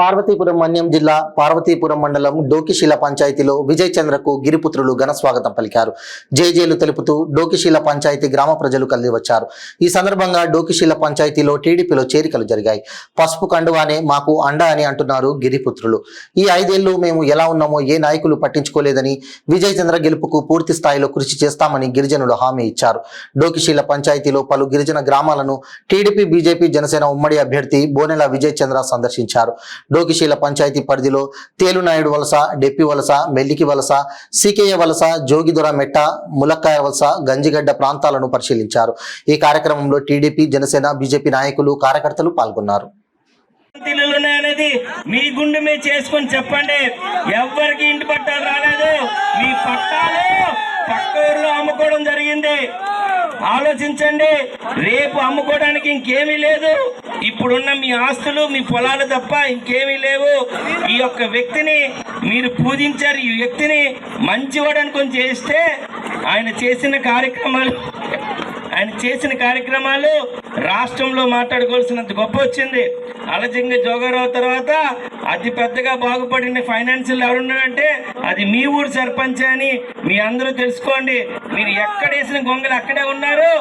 పార్వతీపురం మన్యం జిల్లా పార్వతీపురం మండలం డోకిశీల పంచాయతీలో విజయ్ చంద్రకు గిరిపుత్రులు ఘన స్వాగతం పలికారు. జేజేలు తెలుపుతూ డోకిశీల పంచాయతీ గ్రామ ప్రజలు కదిలివచ్చారు. ఈ సందర్భంగా డోకిశీల పంచాయతీలో టీడీపీలో చేరికలు జరిగాయి. పసుపు కండువానే మాకు అండ అని అంటున్నారు గిరిపుత్రులు. ఈ 5 ఏళ్లు మేము ఎలా ఉన్నామో ఏ నాయకులు పట్టించుకోలేదని, విజయ్ చంద్ర గెలుపుకు పూర్తి స్థాయిలో కృషి చేస్తామని గిరిజనులు హామీ ఇచ్చారు. డోకిశీల పంచాయతీలో పలు గిరిజన గ్రామాలను టీడీపీ, బీజేపీ, జనసేన ఉమ్మడి అభ్యర్థి బోనెల విజయ్ చంద్ర సందర్శించారు. డోకిశీల పంచాయతీ పరిధిలో తేలునాయుడు వలస, డెప్పి వలస, మెల్లికి వలస, సీకేయ వలస, జోగిదొర మెట్ట, ములక్కాయ వలస, గంజిగడ్డ ప్రాంతాలను పరిశీలించారు. ఈ కార్యక్రమంలో టీడీపీ, జనసేన, బీజేపీ నాయకులు, కార్యకర్తలు పాల్గొన్నారు. అనేది మీ గుండె మీద చేసుకొని చెప్పండి. ఎవరికి ఇంటి పట్టాలు రాలేదు, మీ పట్టాలు పక్క ఊర్లో అమ్ముకోవడం జరిగింది. ఆలోచించండి, రేపు అమ్ముకోవడానికి ఇంకేమీ లేదు. ఇప్పుడున్న మీ ఆస్తులు, మీ పొలాలు తప్ప ఇంకేమీ లేవు. ఈ యొక్క వ్యక్తిని మీరు పూజించారు. ఈ వ్యక్తిని మంచివాడు అనుకొని చేస్తే ఆయన చేసిన కార్యక్రమాలు రాష్ట్రంలో మాట్లాడుకోవాల్సినంత గొప్ప వచ్చింది. అలజింగ జోగారావు తర్వాత అతి పెద్దగా బాగుపడిన ఫైనాన్షియల్ ఎవరున్నారంటే అది మీ ఊరు సర్పంచ్ అని మీ అందరూ తెలుసుకోండి. మీరు ఎక్కడేసిన గొంగలు అక్కడే ఉన్నారు,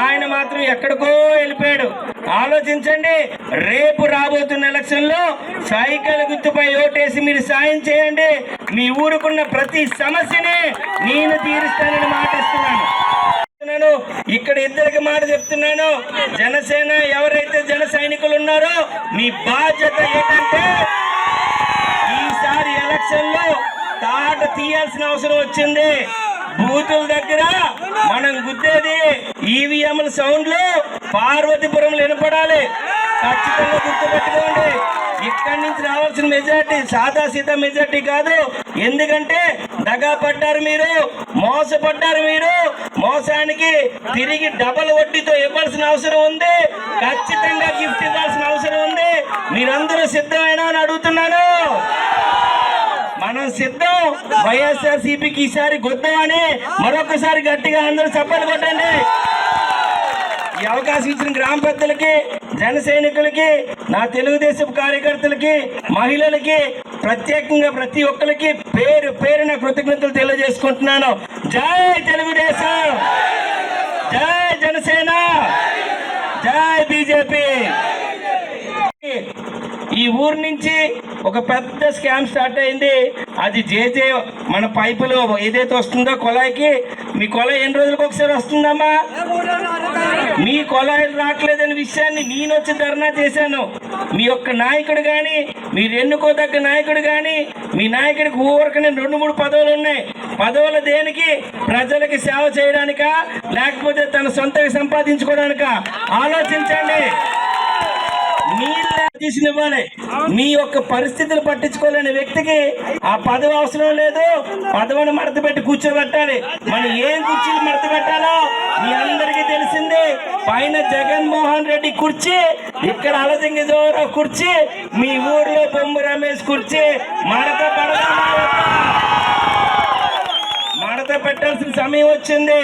ఆయన మాత్రం ఎక్కడికో వెళ్ళిపోయాడు. ఆలోచించండి, రేపు రాబోతున్న ఎలక్షన్లో సైకిల్ గుర్తుపై ఓటేసి మీరు సాయం చేయండి. మీ ఊరుకున్న ప్రతి సమస్యని నేను తీరుస్తానని మాటిస్తున్నాను. ఇక్కడ ఇద్దరికి మాట చెప్తున్నాను. జనసేన ఎవరైతే జన సైనికులు ఉన్నారో మీ బాధ్యత ఏంటంటే ఈసారి ఎలక్షన్ లో తాట తీయాల్సిన అవసరం వచ్చింది. బూతుల దగ్గర మనం గుద్దేది ఈవీఎంల సౌండ్లు పార్వతీపురంలో వినపడాలి. ఖచ్చితంగా గుర్తుపెట్టుకోండి. ఇక్కడి నుంచి రావాల్సిన మెజార్టీ సాదా సీదా మెజార్టీ కాదు. ఎందుకంటే దగా పడ్డారు మీరు, మోసపడ్డారు మీరు. మోసానికి తిరిగి డబల్ వడ్డీతో ఇవ్వాల్సిన అవసరం ఉంది. ఖచ్చితంగా గిఫ్ట్ ఇవ్వాల్సిన అవసరం ఉంది. మీరందరూ సిద్ధమేనా అని అడుగుతున్నాను. మనం సిద్ధం. వైఎస్ఆర్సీపీకి ఈసారి గుద్దామని మరొకసారి గట్టిగా అందరూ చప్పట్లు కొట్టండి. ఈ అవకాశం ఇచ్చిన గ్రామ పెద్దలకి, జన సైనికులకి, నా తెలుగుదేశం కార్యకర్తలకి, మహిళలకి, ప్రత్యేకంగా ప్రతి ఒక్కరికి పేరు పేరున కృతజ్ఞతలు తెలియజేసుకుంటున్నాను. జై తెలుగుదేశం, జై జనసేన, జై బీజేపీ. ఈ ఊరు నుంచి ఒక పెద్ద స్కామ్ స్టార్ట్ అయింది. అది జేజే మన పైపులో ఏదైతే వస్తుందో కొలాయికి, మీ కొలాయి ఎన్ని రోజులకు ఒకసారి వస్తుందమ్మా? మీ కొలాయిలు రావట్లేదనే విషయాన్ని నేను వచ్చి ధర్నా చేశాను. మీ యొక్క నాయకుడు కానీ, మీరు ఎన్నుకోదగ్గ నాయకుడు కానీ, మీ నాయకుడికి ఊరకనే 2-3 పదవులు ఉన్నాయి. పదవులు దేనికి? ప్రజలకి సేవ చేయడానికా, లేకపోతే తన సొంతంగా సంపాదించుకోవడానికా? ఆలోచించండి. ఇవ్వాలి. మీ యొక్క పరిస్థితులు పట్టించుకోలేని వ్యక్తికి ఆ పదవి అవసరం లేదు. పదవిని మడత పెట్టి కూర్చోబెట్టాలి. మనం ఏం కుర్చీలు మడత పెట్టాలో మీ అందరికీ తెలిసిందే. పైన జగన్మోహన్ రెడ్డి కుర్చీ, ఇక్కడ అలజింగ జోగారావు కుర్చీ, మీ ఊర్లో బొమ్మ రమేష్ కుర్చీ. మడత పెట్టాల్సిన సమయం వచ్చింది.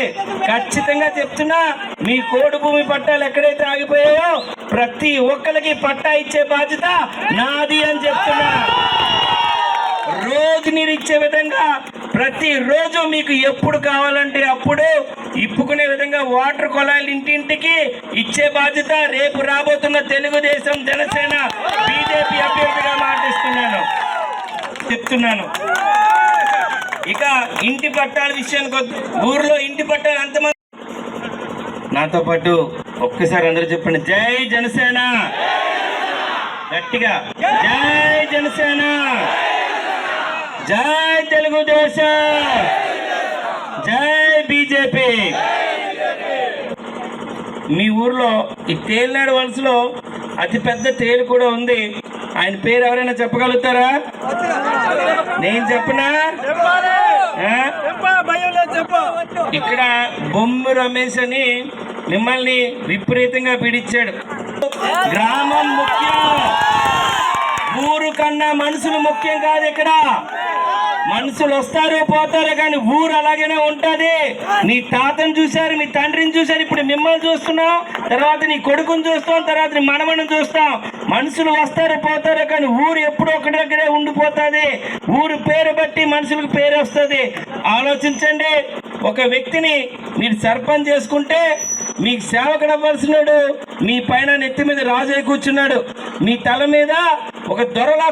ఖచ్చితంగా చెప్తున్నా, మీ కోడి భూమి పట్టాలు ఎక్కడైతే ఆగిపోయాయో ప్రతి ఒక్కరికి పట్టా ఇచ్చే బాధ్యత నాది అని చెప్తున్నా. రోజు నీరు ఇచ్చే విధంగా ప్రతిరోజు మీకు ఎప్పుడు కావాలంటే అప్పుడు ఇప్పుకునే విధంగా వాటర్ కొలాయిలు ఇంటింటికి ఇచ్చే బాధ్యత రేపు రాబోతున్న తెలుగుదేశం, జనసేన, బీజేపీ అభ్యర్థిగా చెప్తున్నాను. ఇక ఇంటి పట్టాల విషయానికి ఊర్లో ఇంటి పట్టాలు అంతమంది నాతో పాటు ఒక్కసారి అందరూ చెప్పండి. జై జనసేన, గట్టిగా జై జనసేన, జై తెలుగుదేశం, జై బీజేపీ. మీ ఊర్లో ఈ తేలినాడు వలసలో అతి పెద్ద తేలు కూడా ఉంది. ఆయన పేరు ఎవరైనా చెప్పగలుగుతారా? నేను చెప్పనా? ఇక్కడ బొమ్మ రమేష్ అని మిమ్మల్ని విపరీతంగా పీడించాడు. గ్రామం ముఖ్యం, ఊరు కన్నా మనుషులు ముఖ్యం కాదు. ఇక్కడ మనుషులు వస్తారు పోతారు, కానీ ఊరు అలాగనే ఉంటది. నీ తాతను చూశారు, మీ తండ్రిని చూశారు, ఇప్పుడు మిమ్మల్ని చూస్తున్నాం, తర్వాత నీ కొడుకుని చూస్తాం, తర్వాత నీ మనవని చూస్తాం. మనుషులు వస్తారు పోతారు, కానీ ఊరు ఎప్పుడు ఒకటి దగ్గరే ఉండిపోతుంది. ఊరు పేరు బట్టి మనుషులకు పేరు వస్తుంది. ఆలోచించండి. ఒక వ్యక్తిని మీరు సర్పంచ్ చేసుకుంటే మీకు సేవకుడు అవ్వాల్సినాడు మీ పైన నెత్తి మీద రాజు కూర్చున్నాడు, మీ తల మీద ఒక దొరలా